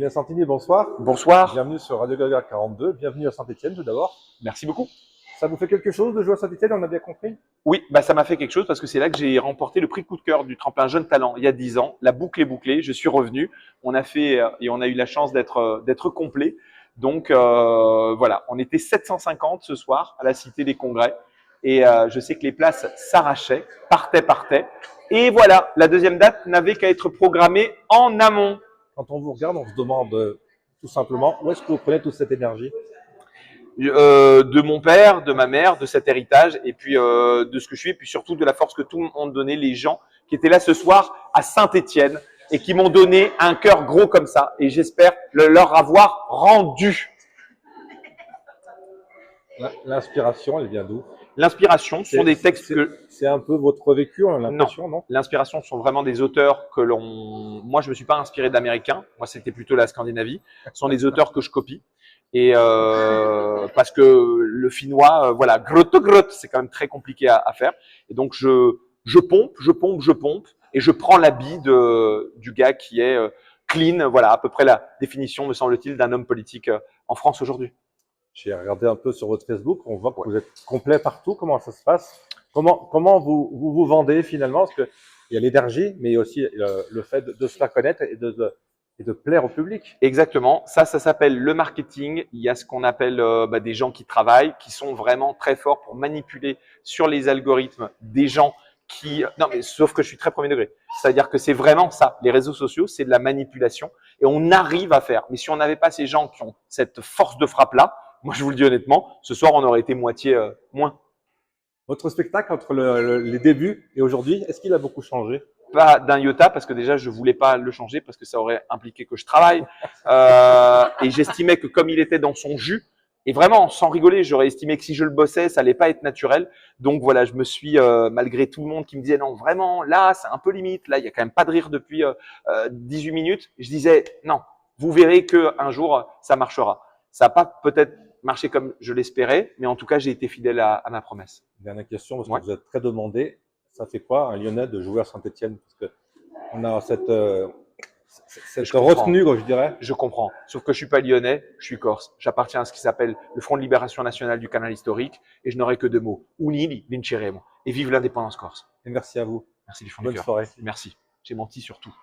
Julien Santini, bonsoir. Bonsoir. Bienvenue sur Radio Gaga 42. Bienvenue à Saint-Étienne tout d'abord. Merci beaucoup. Ça vous fait quelque chose de jouer à Saint-Étienne, on a bien compris? Oui, ça m'a fait quelque chose parce que c'est là que j'ai remporté le prix coup de cœur du tremplin Jeune Talent il y a 10 ans. La boucle est bouclée, je suis revenu. On a fait et on a eu la chance d'être complet. Donc voilà, on était 750 ce soir à la Cité des Congrès et je sais que les places s'arrachaient, partaient. Et voilà, la deuxième date n'avait qu'à être programmée en amont. Quand on vous regarde, on se demande tout simplement où est-ce que vous prenez toute cette énergie? De mon père, de ma mère, de cet héritage, et puis de ce que je suis, et puis surtout de la force que tout le monde donnait, les gens qui étaient là ce soir à Saint-Étienne et qui m'ont donné un cœur gros comme ça. Et j'espère le leur avoir rendu. L'inspiration, elle vient d'où? L'inspiration sont des textes que… C'est un peu votre vécu, on a l'impression, non? L'inspiration sont vraiment des auteurs que l'on… Moi, je me suis pas inspiré d'Américains. Moi, c'était plutôt la Scandinavie. Ce sont des auteurs que je copie. Et parce que le finnois, voilà, grotte, c'est quand même très compliqué à faire. Et donc, je pompe, et je prends l'habit du gars qui est clean. Voilà, à peu près la définition, me semble-t-il, d'un homme politique en France aujourd'hui. J'ai regardé un peu sur votre Facebook, on voit que vous êtes complet partout. Comment ça se passe? Comment vous vendez finalement? Parce qu'il y a l'énergie, mais il y a aussi le fait de se faire connaître et de plaire au public. Exactement. Ça s'appelle le marketing. Il y a ce qu'on appelle des gens qui travaillent, qui sont vraiment très forts pour manipuler sur les algorithmes des gens qui… Non, mais sauf que je suis très premier degré. C'est-à-dire que c'est vraiment ça. Les réseaux sociaux, c'est de la manipulation et on arrive à faire. Mais si on n'avait pas ces gens qui ont cette force de frappe-là, moi, je vous le dis honnêtement, ce soir, on aurait été moitié moins. Votre spectacle entre les débuts et aujourd'hui, est-ce qu'il a beaucoup changé? Pas d'un iota, parce que déjà, je voulais pas le changer, parce que ça aurait impliqué que je travaille. Et j'estimais que comme il était dans son jus, et vraiment, sans rigoler, j'aurais estimé que si je le bossais, ça allait pas être naturel. Donc voilà, je me suis, malgré tout le monde qui me disait non, vraiment, là, c'est un peu limite. Là, il y a quand même pas de rire depuis 18 minutes. Je disais non, vous verrez que un jour, ça marchera. Ça n'a pas peut-être marché comme je l'espérais, mais en tout cas, j'ai été fidèle à ma promesse. Dernière question, parce que Ouais. vous êtes très demandé. Ça fait quoi un Lyonnais de jouer à Saint-Étienne? Parce que on a cette retenue, je dirais. Je comprends. Sauf que je suis pas lyonnais, je suis corse. J'appartiens à ce qui s'appelle le Front de Libération Nationale du Canal Historique et je n'aurai que deux mots. Unili, vinceremo. Et vive l'indépendance corse. Et merci à vous. Merci du fond du Bonne cœur. soirée. Merci. J'ai menti surtout.